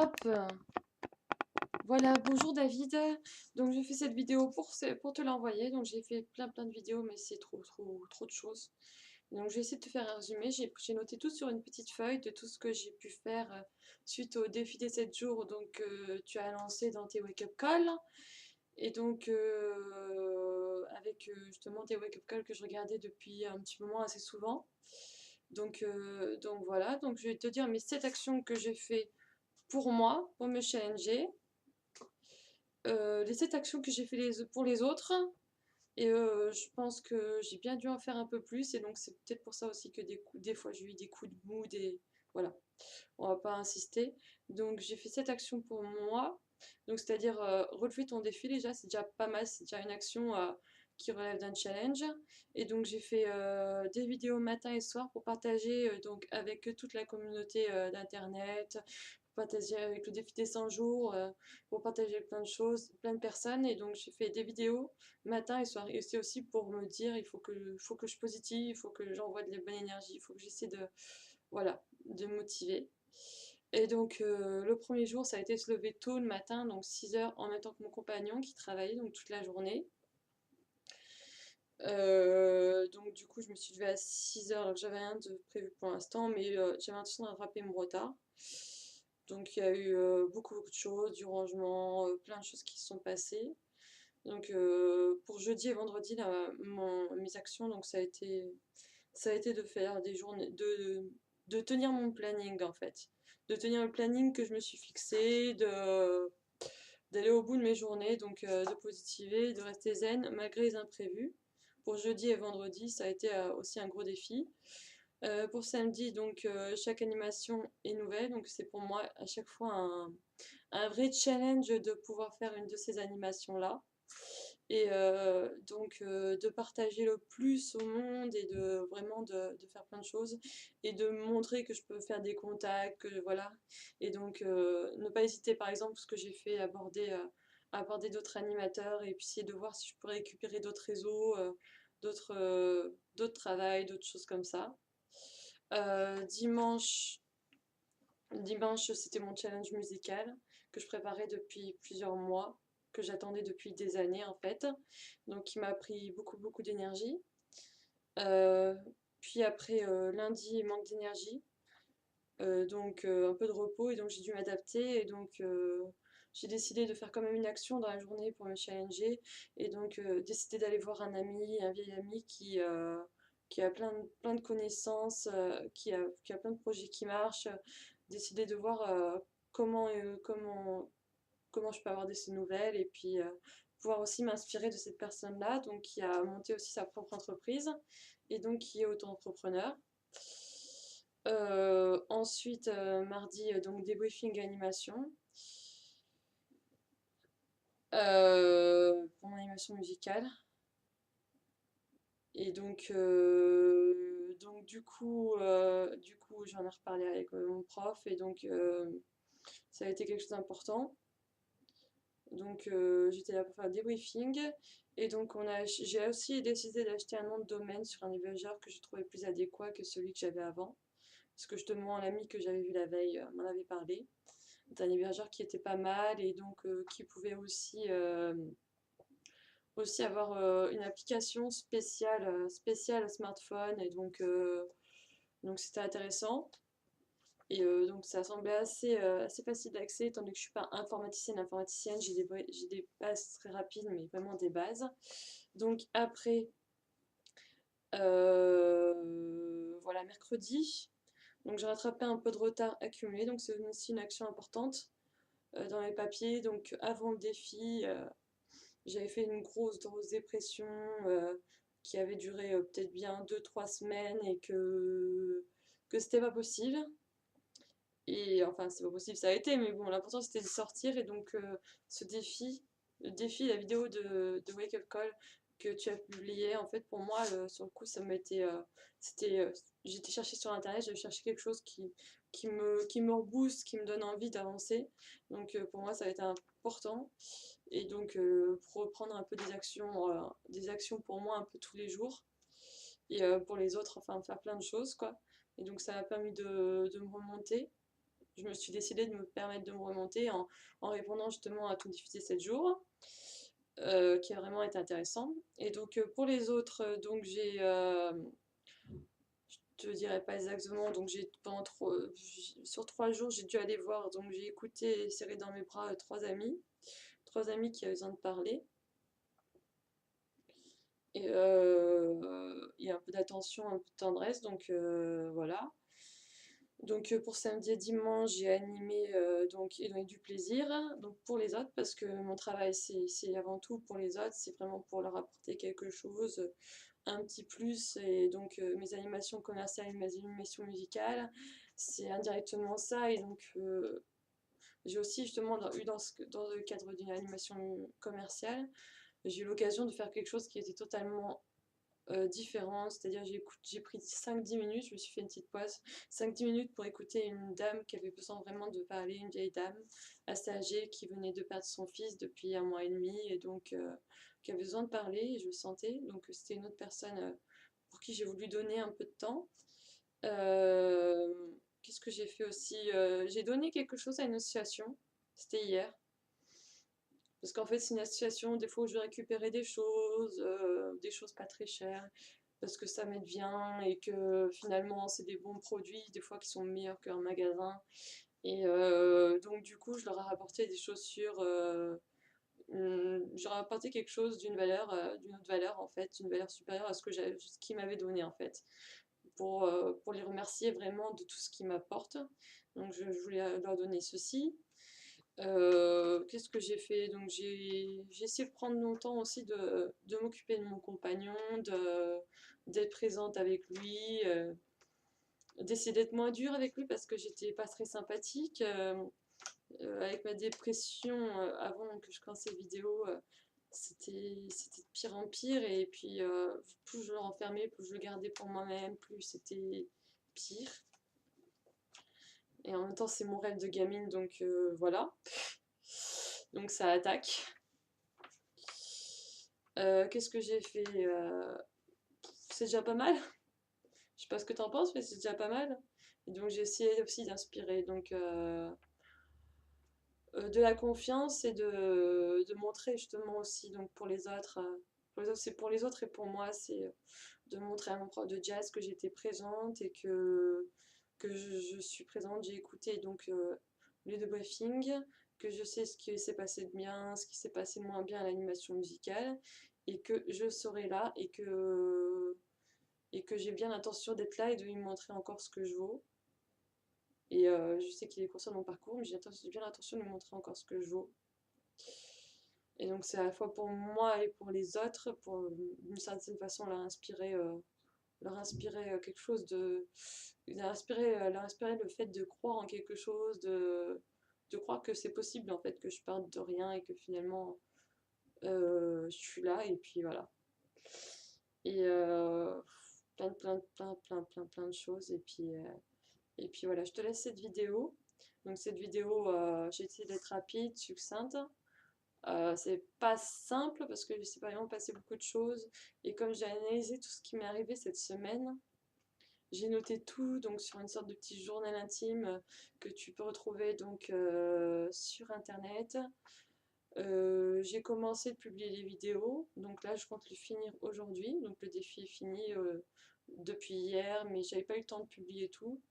Hop, voilà, bonjour David. Donc j'ai fait cette vidéo pour te l'envoyer. Donc j'ai fait plein de vidéos, mais c'est trop de choses. Donc je vais essayer de te faire un résumé. J'ai noté tout sur une petite feuille de tout ce que j'ai pu faire suite au défi des 7 jours tu as lancé dans tes wake-up calls. Et donc avec justement tes wake-up calls que je regardais depuis un petit moment assez souvent. Donc voilà, donc je vais te dire mes 7 actions que j'ai fait pour moi, pour me challenger, les 7 actions que j'ai fait pour les autres, et je pense que j'ai bien dû en faire un peu plus, et donc c'est peut-être pour ça aussi que des fois j'ai eu des coups de mou, voilà, on va pas insister. Donc j'ai fait 7 actions pour moi, donc c'est-à-dire relever ton défi déjà, c'est déjà pas mal, c'est déjà une action qui relève d'un challenge. Et donc j'ai fait des vidéos matin et soir pour partager donc avec toute la communauté d'internet, pour partager avec le défi des 100 jours, pour partager plein de choses, plein de personnes. Et donc j'ai fait des vidéos matin et soir. Et c'est aussi pour me dire faut que je positive, il faut que j'envoie de la bonne énergie, il faut que j'essaie de, voilà, de me motiver. Et donc le premier jour, ça a été se lever tôt le matin, donc 6 heures, en même temps que mon compagnon qui travaillait donc toute la journée. Donc du coup, je me suis levée à 6 heures, alors que j'avais rien de prévu pour l'instant, mais j'avais l'intention de rattraper mon retard. Donc il y a eu beaucoup de choses, du rangement, plein de choses qui se sont passées. Donc pour jeudi et vendredi, là, mes actions, donc ça a été de faire des journées, de tenir mon planning en fait. De tenir le planning que je me suis fixé, d'aller au bout de mes journées, donc de positiver, de rester zen malgré les imprévus. Pour jeudi et vendredi, ça a été aussi un gros défi. Pour samedi, donc chaque animation est nouvelle, donc c'est pour moi à chaque fois un vrai challenge de pouvoir faire une de ces animations-là. Et de partager le plus au monde et de vraiment de faire plein de choses et de montrer que je peux faire des contacts, que voilà. Et donc ne pas hésiter par exemple ce que j'ai fait aborder d'autres animateurs et puis essayer de voir si je pourrais récupérer d'autres réseaux, d'autres travails, d'autres choses comme ça. Dimanche, c'était mon challenge musical que je préparais depuis plusieurs mois, que j'attendais depuis des années en fait. Donc qui m'a pris beaucoup d'énergie. Euh, Puis après, lundi, manque d'énergie. Un peu de repos et donc j'ai dû m'adapter et donc j'ai décidé de faire quand même une action dans la journée pour me challenger et donc décider d'aller voir un vieil ami qui a plein de connaissances, qui a plein de projets qui marchent, décider de voir comment je peux avoir de ces nouvelles et puis pouvoir aussi m'inspirer de cette personne-là, donc qui a monté aussi sa propre entreprise et donc qui est auto-entrepreneur. Ensuite, mardi, donc débriefing animation. Pour mon animation musicale. Et donc du coup j'en ai reparlé avec mon prof et donc ça a été quelque chose d'important. Donc j'étais là pour faire le débriefing et donc j'ai aussi décidé d'acheter un nom de domaine sur un hébergeur que je trouvais plus adéquat que celui que j'avais avant. Parce que justement l'ami que j'avais vu la veille m'en avait parlé. C'est un hébergeur qui était pas mal et donc qui pouvait aussi avoir une application spéciale smartphone et donc c'était intéressant. Et donc ça semblait assez facile d'accès, étant donné que je suis pas informaticienne, j'ai des bases très rapides, mais vraiment des bases. Donc après, voilà, mercredi, donc j'ai rattrapé un peu de retard accumulé, donc c'est aussi une action importante dans les papiers. Donc avant le défi, j'avais fait une grosse dépression qui avait duré peut-être bien 2 3 semaines et que c'était pas possible. Et enfin, c'est pas possible, ça a été, mais bon, l'important c'était de sortir. Et donc, ce défi, le défi, la vidéo de Wake Up Call que tu as publié, en fait, pour moi, sur le coup, ça m'était. J'étais chercher sur internet, j'avais cherché quelque chose qui me rebooste, qui me donne envie d'avancer. Donc, pour moi, ça a été important. Et donc, pour reprendre un peu des actions pour moi un peu tous les jours. Et pour les autres, enfin, faire plein de choses, quoi. Et donc, ça m'a permis de me remonter. je me suis décidée de me permettre de me remonter en répondant justement à tout diffuser 7 jours, qui a vraiment été intéressant. Et donc pour les autres, donc je te dirais pas exactement, donc sur 3 jours j'ai dû aller voir, donc j'ai écouté et serré dans mes bras trois amis qui avaient besoin de parler. Et un peu d'attention, un peu de tendresse, donc voilà. Donc pour samedi et dimanche, j'ai animé donc, et donné du plaisir donc pour les autres, parce que mon travail c'est avant tout pour les autres, c'est vraiment pour leur apporter quelque chose, un petit plus. Et donc mes animations commerciales, mes animations musicales, c'est indirectement ça. Et donc j'ai aussi justement dans le cadre d'une animation commerciale, j'ai eu l'occasion de faire quelque chose qui était totalement différent, c'est-à-dire j'ai pris 5-10 minutes, je me suis fait une petite pause, 5-10 minutes pour écouter une dame qui avait besoin vraiment de parler, une vieille dame assez âgée qui venait de perdre son fils depuis 1 mois et demi, et donc qui avait besoin de parler, et je le sentais, donc c'était une autre personne pour qui j'ai voulu donner un peu de temps. Euh, Qu'est-ce que j'ai fait aussi? J'ai donné quelque chose à une association, c'était hier. Parce qu'en fait, c'est une association, des fois, où je vais récupérer des choses pas très chères, parce que ça m'aide bien et que finalement, c'est des bons produits, des fois, qui sont meilleurs qu'un magasin. Et donc, du coup, je leur ai rapporté des chaussures, je leur ai apporté quelque chose d'une autre valeur, en fait, d'une valeur supérieure à ce qu'ils m'avaient donné, en fait, pour les remercier vraiment de tout ce qu'ils m'apportent. Donc, je voulais leur donner ceci. Qu'est-ce que j'ai fait? Donc j'ai essayé de prendre mon temps aussi de m'occuper de mon compagnon, d'être présente avec lui, d'essayer d'être moins dure avec lui parce que j'étais pas très sympathique. Avec ma dépression avant que je commence ces vidéos, c'était de pire en pire. Et puis plus je le renfermais, plus je le gardais pour moi-même, plus c'était pire. Et en même temps, c'est mon rêve de gamine, donc voilà. Donc ça attaque. Qu'est-ce que j'ai fait? C'est déjà pas mal. Je sais pas ce que t'en penses, mais c'est déjà pas mal. Et donc j'ai essayé aussi d'inspirer de la confiance et de montrer justement aussi donc pour les autres. C'est pour les autres et pour moi, c'est de montrer à mon prof de jazz que j'étais présente et que je suis présente. J'ai écouté donc les deux briefings, que je sais ce qui s'est passé de bien, ce qui s'est passé de moins bien à l'animation musicale, et que je serai là et que j'ai bien l'intention d'être là et de lui montrer encore ce que je vaux. Et je sais qu'il est conscient de mon parcours, mais j'ai bien l'intention de lui montrer encore ce que je vaux. Et donc c'est à la fois pour moi et pour les autres, pour d'une certaine façon leur inspirer quelque chose leur inspirer le fait de croire en quelque chose, de croire que c'est possible en fait, que je parte de rien et que finalement je suis là et puis voilà. Et plein de choses. Et puis voilà, je te laisse cette vidéo. Donc cette vidéo, j'ai essayé d'être rapide, succincte. C'est pas simple parce que c'est pas vraiment passé beaucoup de choses. Et comme j'ai analysé tout ce qui m'est arrivé cette semaine, j'ai noté tout donc sur une sorte de petit journal intime que tu peux retrouver donc sur internet. J'ai commencé de publier les vidéos, donc là je compte le finir aujourd'hui. Donc le défi est fini depuis hier, mais j'avais pas eu le temps de publier tout.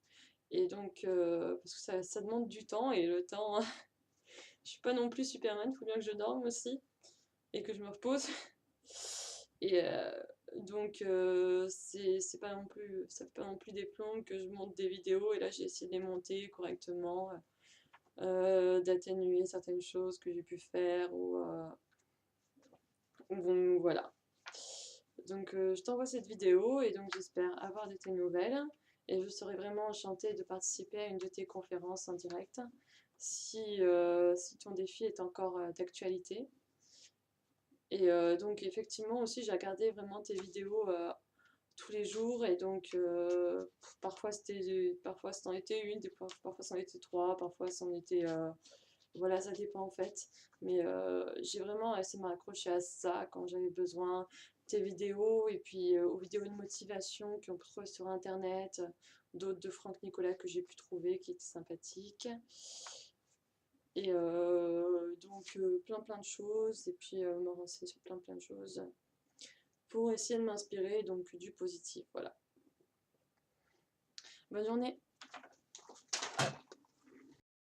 Et donc, parce que ça demande du temps, et le temps, je suis pas non plus Superman, il faut bien que je dorme aussi, et que je me repose. Et donc, c'est pas non plus, ça fait pas non plus des plombes que je monte des vidéos, et là j'ai essayé de les monter correctement, d'atténuer certaines choses que j'ai pu faire, ou voilà. Donc, je t'envoie cette vidéo, et donc j'espère avoir de tes nouvelles. Et je serais vraiment enchantée de participer à une de tes conférences en direct si ton défi est encore d'actualité. Et donc effectivement aussi j'ai regardé vraiment tes vidéos tous les jours, et donc parfois c'en était une, parfois c'en était trois, parfois c'en était voilà, ça dépend en fait. Mais j'ai vraiment essayé de me raccrocher à ça quand j'avais besoin. Tes vidéos et puis aux vidéos de motivation qu'on peut trouver sur internet, d'autres de Franck Nicolas que j'ai pu trouver qui étaient sympathiques. Et donc plein de choses, et puis me renseigner sur plein de choses pour essayer de m'inspirer, donc du positif, voilà. Bonne journée.